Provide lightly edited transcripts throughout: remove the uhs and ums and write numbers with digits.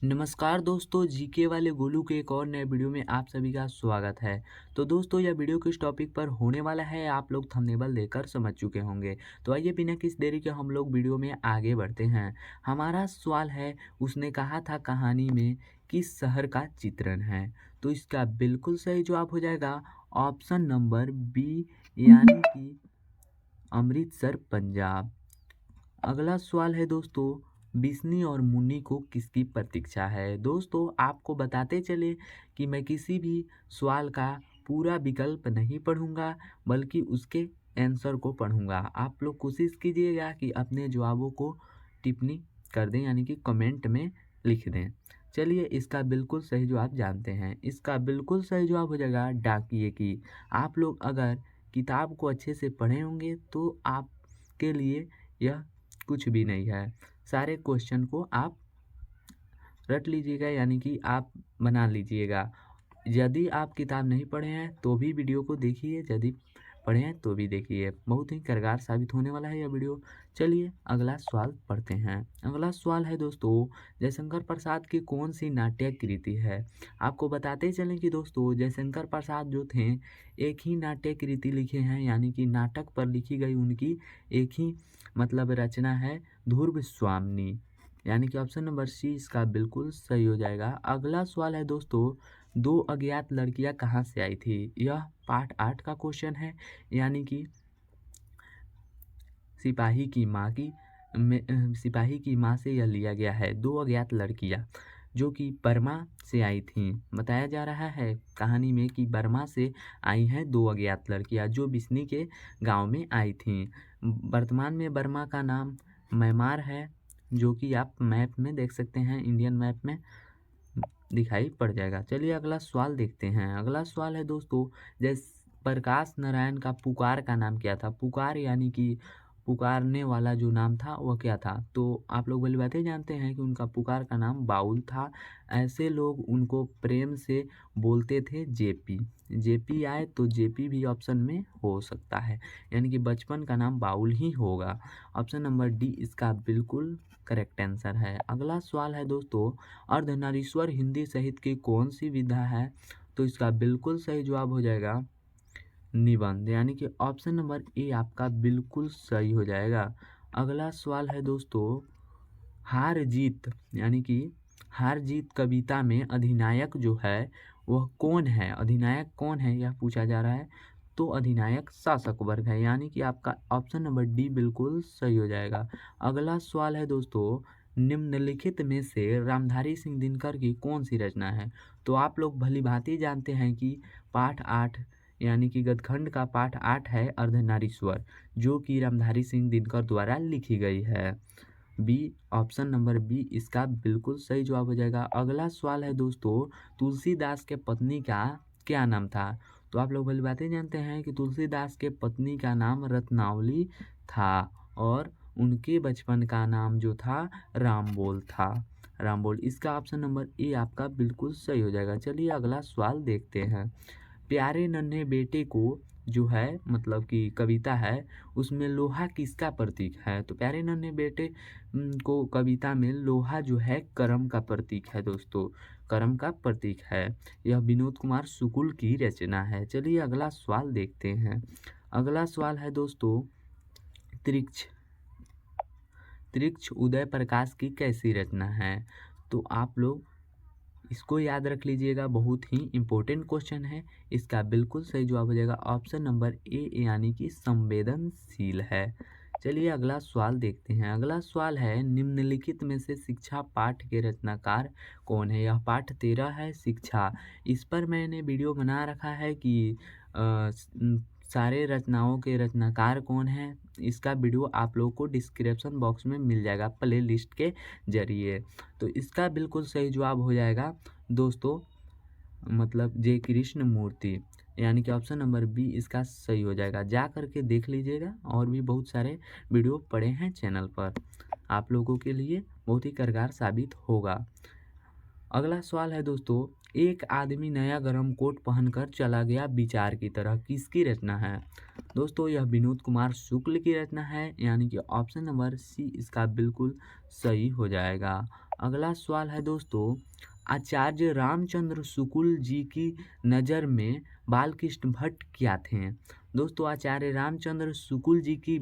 नमस्कार दोस्तों, जीके वाले गोलू के एक और नए वीडियो में आप सभी का स्वागत है। तो दोस्तों, यह वीडियो किस टॉपिक पर होने वाला है आप लोग थंबनेल देखकर समझ चुके होंगे। तो आइए बिना किसी देरी के हम लोग वीडियो में आगे बढ़ते हैं। हमारा सवाल है, उसने कहा था कहानी में किस शहर का चित्रण है। तो इसका बिल्कुल सही जवाब हो जाएगा ऑप्शन नंबर बी, यानी कि अमृतसर, पंजाब। अगला सवाल है दोस्तों, बिस्नी और मुन्नी को किसकी प्रतीक्षा है। दोस्तों, आपको बताते चले कि मैं किसी भी सवाल का पूरा विकल्प नहीं पढ़ूंगा, बल्कि उसके आंसर को पढ़ूंगा। आप लोग कोशिश कीजिएगा कि अपने जवाबों को टिप्पणी कर दें, यानी कि कमेंट में लिख दें। चलिए इसका बिल्कुल सही जवाब जानते हैं। इसका बिल्कुल सही जवाब हो जाएगा डाकिए की। आप लोग अगर किताब को अच्छे से पढ़े होंगे तो आपके लिए यह कुछ भी नहीं है। सारे क्वेश्चन को आप रट लीजिएगा, यानी कि आप बना लीजिएगा। यदि आप किताब नहीं पढ़े हैं तो भी वीडियो को देखिए, यदि पढ़े हैं तो भी देखिए। बहुत ही कारगर साबित होने वाला है यह वीडियो। चलिए अगला सवाल पढ़ते हैं। अगला सवाल है दोस्तों, जयशंकर प्रसाद की कौन सी नाट्य कृति है। आपको बताते चलें कि दोस्तों, जयशंकर प्रसाद जो थे एक ही नाट्य कृति लिखे हैं, यानी कि नाटक पर लिखी गई उनकी एक ही रचना है, ध्रुव स्वामिनी। यानी कि ऑप्शन नंबर सी इसका बिल्कुल सही हो जाएगा। अगला सवाल है दोस्तों, दो अज्ञात लड़कियां कहाँ से आई थी। यह पार्ट 8 का क्वेश्चन है, यानी कि सिपाही की माँ की सिपाही की माँ से यह लिया गया है। दो अज्ञात लड़कियां जो कि बर्मा से आई थीं। बताया जा रहा है कहानी में कि बर्मा से आई हैं दो अज्ञात लड़कियां जो बिस्नी के गांव में आई थीं। वर्तमान में बर्मा का नाम म्यांमार है, जो कि आप मैप में देख सकते हैं, इंडियन मैप में दिखाई पड़ जाएगा। चलिए अगला सवाल देखते हैं। अगला सवाल है दोस्तों, जैसे प्रकाश नारायण का पुकार का नाम क्या था। पुकार यानी कि पुकारने वाला जो नाम था वह क्या था। तो आप लोग भली बातें जानते हैं कि उनका पुकार का नाम बाउल था। ऐसे लोग उनको प्रेम से बोलते थे जेपी। जेपी आए तो जेपी भी ऑप्शन में हो सकता है, यानी कि बचपन का नाम बाउल ही होगा। ऑप्शन नंबर डी इसका बिल्कुल करेक्ट आंसर है। अगला सवाल है दोस्तों, अर्धनारीश्वर हिंदी साहित्य की कौन सी विधा है। तो इसका बिल्कुल सही जवाब हो जाएगा निबंध, यानी कि ऑप्शन नंबर ए आपका बिल्कुल सही हो जाएगा। अगला सवाल है दोस्तों, हार जीत यानी कि हार जीत कविता में अधिनायक जो है वह कौन है। अधिनायक कौन है यह पूछा जा रहा है। तो अधिनायक शासक वर्ग है, यानी कि आपका ऑप्शन नंबर डी बिल्कुल सही हो जाएगा। अगला सवाल है दोस्तों, निम्नलिखित में से रामधारी सिंह दिनकर की कौन सी रचना है। तो आप लोग भली भांति जानते हैं कि पाठ 8 यानी कि गदखंड का पाठ 8 है अर्धनारीश्वर, जो कि रामधारी सिंह दिनकर द्वारा लिखी गई है। बी, ऑप्शन नंबर बी इसका बिल्कुल सही जवाब हो जाएगा। अगला सवाल है दोस्तों, तुलसीदास के पत्नी का क्या नाम था। तो आप लोग भली बातें जानते हैं कि तुलसीदास के पत्नी का नाम रत्नावली था, और उनके बचपन का नाम जो था रामबोल था। रामबोल, इसका ऑप्शन नंबर ए आपका बिल्कुल सही हो जाएगा। चलिए अगला सवाल देखते हैं। प्यारे नन्हे बेटे को जो है कि कविता है, उसमें लोहा किसका प्रतीक है। तो प्यारे नन्हे बेटे को कविता में लोहा जो है कर्म का प्रतीक है दोस्तों, कर्म का प्रतीक है। यह विनोद कुमार शुक्ल की रचना है। चलिए अगला सवाल देखते हैं। अगला सवाल है दोस्तों, त्रिक्ष त्रिक्ष उदय प्रकाश की कैसी रचना है। तो आप लोग इसको याद रख लीजिएगा, बहुत ही इम्पोर्टेंट क्वेश्चन है। इसका बिल्कुल सही जवाब हो जाएगा ऑप्शन नंबर ए, यानी कि संवेदनशील है। चलिए अगला सवाल देखते हैं। अगला सवाल है, निम्नलिखित में से शिक्षा पाठ के रचनाकार कौन है। यह पाठ 13 है, शिक्षा। इस पर मैंने वीडियो बना रखा है कि सारे रचनाओं के रचनाकार कौन हैं। इसका वीडियो आप लोगों को डिस्क्रिप्शन बॉक्स में मिल जाएगा प्ले लिस्ट के जरिए। तो इसका बिल्कुल सही जवाब हो जाएगा दोस्तों जे कृष्ण मूर्ति, यानी कि ऑप्शन नंबर बी इसका सही हो जाएगा। जा करके देख लीजिएगा, और भी बहुत सारे वीडियो पड़े हैं चैनल पर, आप लोगों के लिए बहुत ही कारगर साबित होगा। अगला सवाल है दोस्तों, एक आदमी नया गरम कोट पहनकर चला गया विचार की तरह, किसकी रचना है। दोस्तों यह विनोद कुमार शुक्ल की रचना है, यानी कि ऑप्शन नंबर सी इसका बिल्कुल सही हो जाएगा। अगला सवाल है दोस्तों, आचार्य रामचंद्र शुक्ल जी की नज़र में बालकृष्ण भट्ट क्या थे? दोस्तों आचार्य रामचंद्र शुक्ल जी की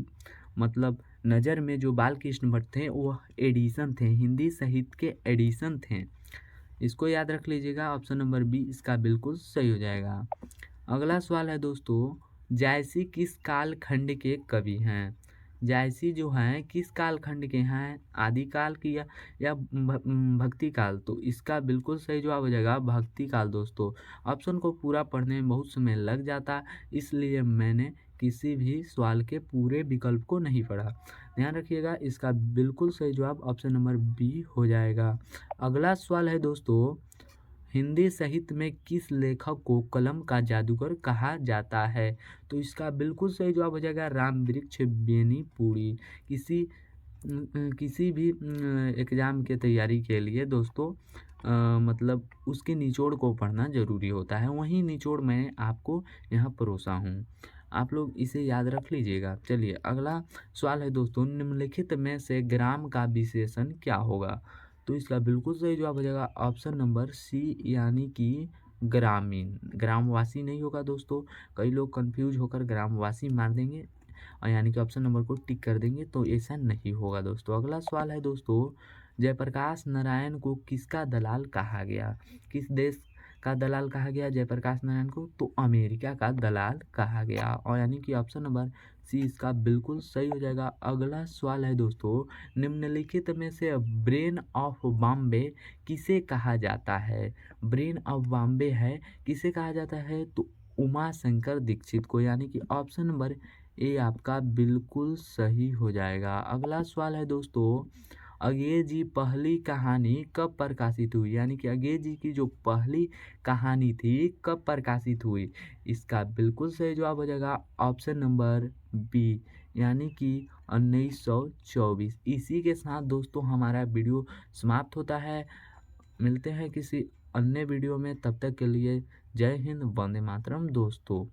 मतलब नज़र में जो बालकृष्ण भट्ट थे वो एडिशन थे, हिंदी साहित्य के एडिशन थे। इसको याद रख लीजिएगा, ऑप्शन नंबर बी इसका बिल्कुल सही हो जाएगा। अगला सवाल है दोस्तों, जायसी किस कालखंड के कवि हैं? जायसी जो हैं किस कालखंड के हैं, आदिकाल की या भक्ति काल? तो इसका बिल्कुल सही जवाब हो जाएगा भक्ति काल दोस्तों। ऑप्शन को पूरा पढ़ने में बहुत समय लग जाता, इसलिए मैंने किसी भी सवाल के पूरे विकल्प को नहीं पढ़ा। ध्यान रखिएगा, इसका बिल्कुल सही जवाब ऑप्शन नंबर बी हो जाएगा। अगला सवाल है दोस्तों, हिंदी साहित्य में किस लेखक को कलम का जादूगर कहा जाता है? तो इसका बिल्कुल सही जवाब हो जाएगा रामवृक्ष बेनीपुरी। किसी भी एग्ज़ाम के तैयारी के लिए दोस्तों मतलब उसके निचोड़ को पढ़ना ज़रूरी होता है, वही निचोड़ मैं आपको यहाँ परोसा हूँ। आप लोग इसे याद रख लीजिएगा। चलिए अगला सवाल है दोस्तों, निम्नलिखित में से ग्राम का विशेषण क्या होगा? तो इसका बिल्कुल सही जवाब हो जाएगा ऑप्शन नंबर सी, यानी कि ग्रामीण। ग्रामवासी नहीं होगा दोस्तों, कई लोग कंफ्यूज होकर ग्रामवासी मार देंगे और यानी कि ऑप्शन नंबर को टिक कर देंगे, तो ऐसा नहीं होगा दोस्तों। अगला सवाल है दोस्तों, जयप्रकाश नारायण को किसका दलाल कहा गया? किस देश का दलाल कहा गया जयप्रकाश नारायण को? तो अमेरिका का दलाल कहा गया, और यानी कि ऑप्शन नंबर सी इसका बिल्कुल सही हो जाएगा। अगला सवाल है दोस्तों, निम्नलिखित में से ब्रेन ऑफ बॉम्बे किसे कहा जाता है? ब्रेन ऑफ बॉम्बे है किसे कहा जाता है? तो उमा शंकर दीक्षित को, यानी कि ऑप्शन नंबर ए आपका बिल्कुल सही हो जाएगा। अगला सवाल है दोस्तों, अगेय जी पहली कहानी कब प्रकाशित हुई? यानी कि अगेय जी की जो पहली कहानी थी कब प्रकाशित हुई? इसका बिल्कुल सही जवाब हो जाएगा ऑप्शन नंबर बी, यानी कि 1924। इसी के साथ दोस्तों हमारा वीडियो समाप्त होता है। मिलते हैं किसी अन्य वीडियो में, तब तक के लिए जय हिंद, वंदे मातरम दोस्तों।